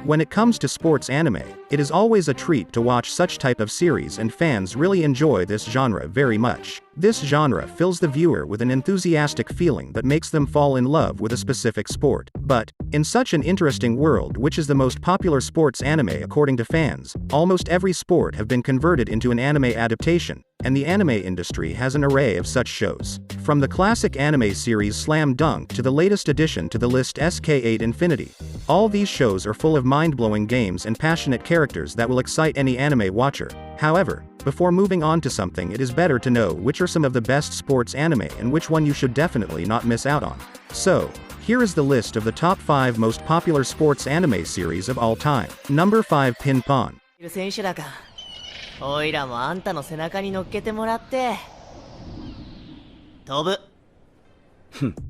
When it comes to sports anime, it is always a treat to watch such type of series, and fans really enjoy this genre very much. This genre fills the viewer with an enthusiastic feeling that makes them fall in love with a specific sport. But, in such an interesting world, which is the most popular sports anime according to fans, almost every sport have been converted into an anime adaptation, and the anime industry has an array of such shows. From the classic anime series Slam Dunk to the latest addition to the list SK8 Infinity. All these shows are full of mind-blowing games and passionate characters that will excite any anime watcher. However, before moving on to something, it is better to know which are some of the best sports anime and which one you should definitely not miss out on. So, here is the list of the top 5 most popular sports anime series of all time. Number 5, Ping Pong. おいらもあんたの背中に乗っけてもらって飛ぶ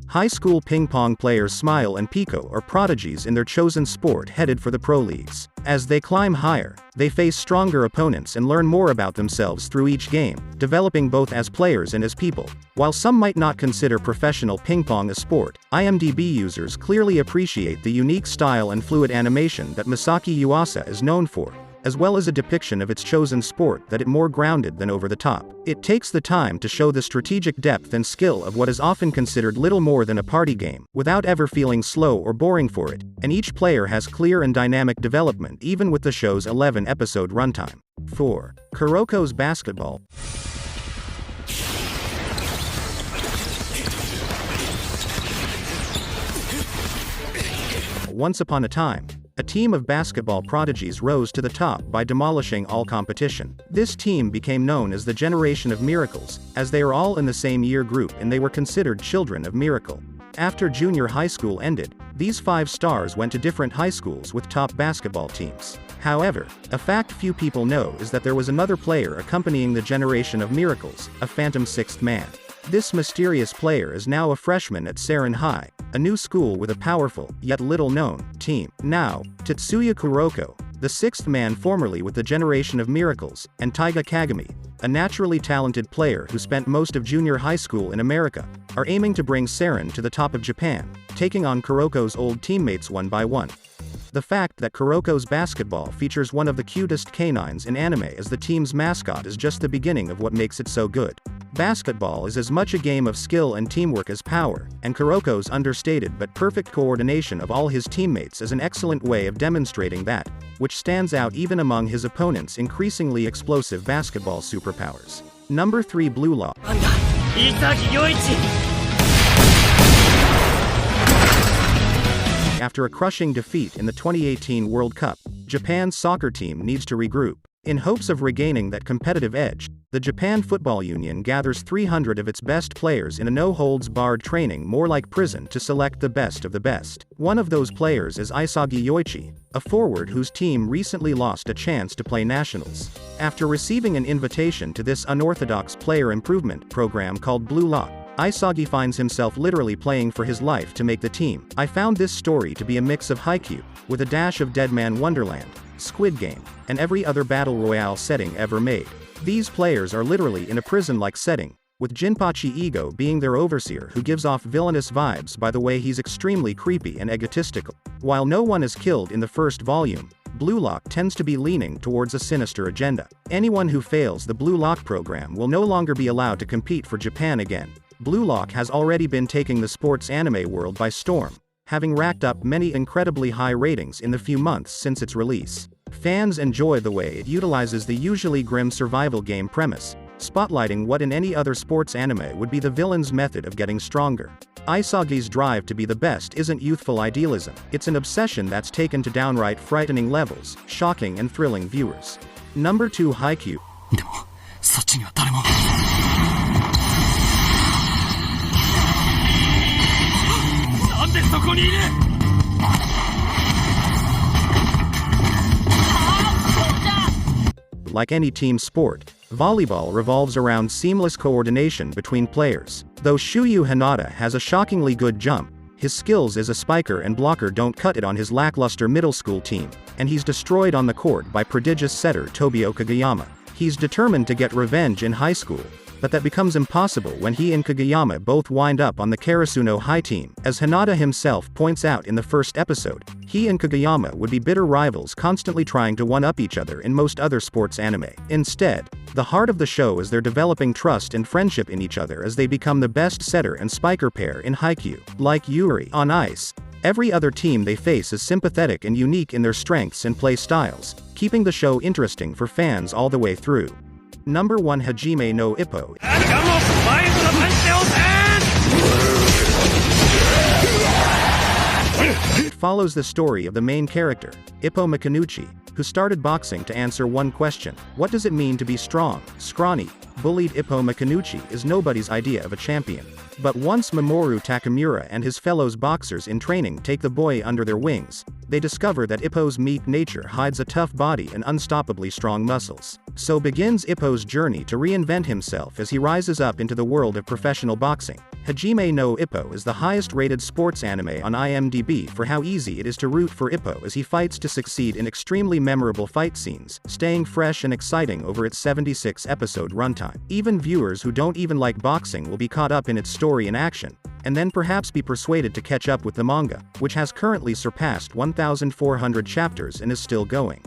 High school ping pong players Smile and Pico are prodigies in their chosen sport, headed for the pro leagues. As they climb higher, they face stronger opponents and learn more about themselves through each game, developing both as players and as people. While some might not consider professional ping pong a sport, IMDb users clearly appreciate the unique style and fluid animation that Masaki Yuasa is known for, as well as a depiction of its chosen sport that is more grounded than over the top. It takes the time to show the strategic depth and skill of what is often considered little more than a party game, without ever feeling slow or boring for it, and each player has clear and dynamic development even with the show's 11-episode runtime. 4. Kuroko's basketball. Once upon a time, a team of basketball prodigies rose to the top by demolishing all competition. This team became known as the Generation of Miracles, as they are all in the same year group and they were considered children of miracle. After junior high school ended, these 5 stars went to different high schools with top basketball teams. However, a fact few people know is that there was another player accompanying the Generation of Miracles, a phantom sixth man. This mysterious player is now a freshman at Seirin High, a new school with a powerful, yet little-known, team. Now, Tetsuya Kuroko, the sixth man formerly with the Generation of Miracles, and Taiga Kagami, a naturally talented player who spent most of junior high school in America, are aiming to bring Seirin to the top of Japan, taking on Kuroko's old teammates one by one. The fact that Kuroko's basketball features one of the cutest canines in anime as the team's mascot is just the beginning of what makes it so good. Basketball is as much a game of skill and teamwork as power, and Kuroko's understated but perfect coordination of all his teammates is an excellent way of demonstrating that, which stands out even among his opponents' increasingly explosive basketball superpowers. Number 3, Blue Lock. After a crushing defeat in the 2018 World Cup, Japan's soccer team needs to regroup. In hopes of regaining that competitive edge, the Japan Football Union gathers 300 of its best players in a no-holds-barred training more like prison to select the best of the best. One of those players is Isagi Yoichi, a forward whose team recently lost a chance to play nationals. After receiving an invitation to this unorthodox player improvement program called Blue Lock, Isagi finds himself literally playing for his life to make the team. I found this story to be a mix of Haikyuu, with a dash of Deadman Wonderland, Squid Game, and every other battle royale setting ever made. These players are literally in a prison-like setting, with Jinpachi Ego being their overseer who gives off villainous vibes by the way he's extremely creepy and egotistical. While no one is killed in the first volume, Blue Lock tends to be leaning towards a sinister agenda. Anyone who fails the Blue Lock program will no longer be allowed to compete for Japan again. Blue Lock has already been taking the sports anime world by storm, having racked up many incredibly high ratings in the few months since its release. Fans enjoy the way it utilizes the usually grim survival game premise, spotlighting what in any other sports anime would be the villain's method of getting stronger. Isagi's drive to be the best isn't youthful idealism, it's an obsession that's taken to downright frightening levels, shocking and thrilling viewers. Number 2, Haikyuu. Like any team sport, volleyball revolves around seamless coordination between players. Though Shuyu Hanada has a shockingly good jump, his skills as a spiker and blocker don't cut it on his lackluster middle school team, and he's destroyed on the court by prodigious setter Tobio Kageyama. He's determined to get revenge in high school, but that becomes impossible when he and Kageyama both wind up on the Karasuno High team. As Hanada himself points out in the first episode, He and Kageyama would be bitter rivals constantly trying to one-up each other in most other sports anime. Instead, the heart of the show is their developing trust and friendship in each other as they become the best setter and spiker pair in Haikyuu. Like Yuri on ice, every other team they face is sympathetic and unique in their strengths and play styles, keeping the show interesting for fans all the way through. Number 1, Hajime no Ippo. It follows the story of the main character, Ippo Makanuchi, who started boxing to answer one question: what does it mean to be strong? Scrawny, bullied Ippo Makanuchi is nobody's idea of a champion. But once Mamoru Takamura and his fellows boxers in training take the boy under their wings, they discover that Ippo's meek nature hides a tough body and unstoppably strong muscles. So begins Ippo's journey to reinvent himself as he rises up into the world of professional boxing. Hajime no Ippo is the highest-rated sports anime on IMDb for how easy it is to root for Ippo as he fights to succeed in extremely memorable fight scenes, staying fresh and exciting over its 76-episode runtime. Even viewers who don't even like boxing will be caught up in its story and action, and then perhaps be persuaded to catch up with the manga, which has currently surpassed 1,400 chapters and is still going.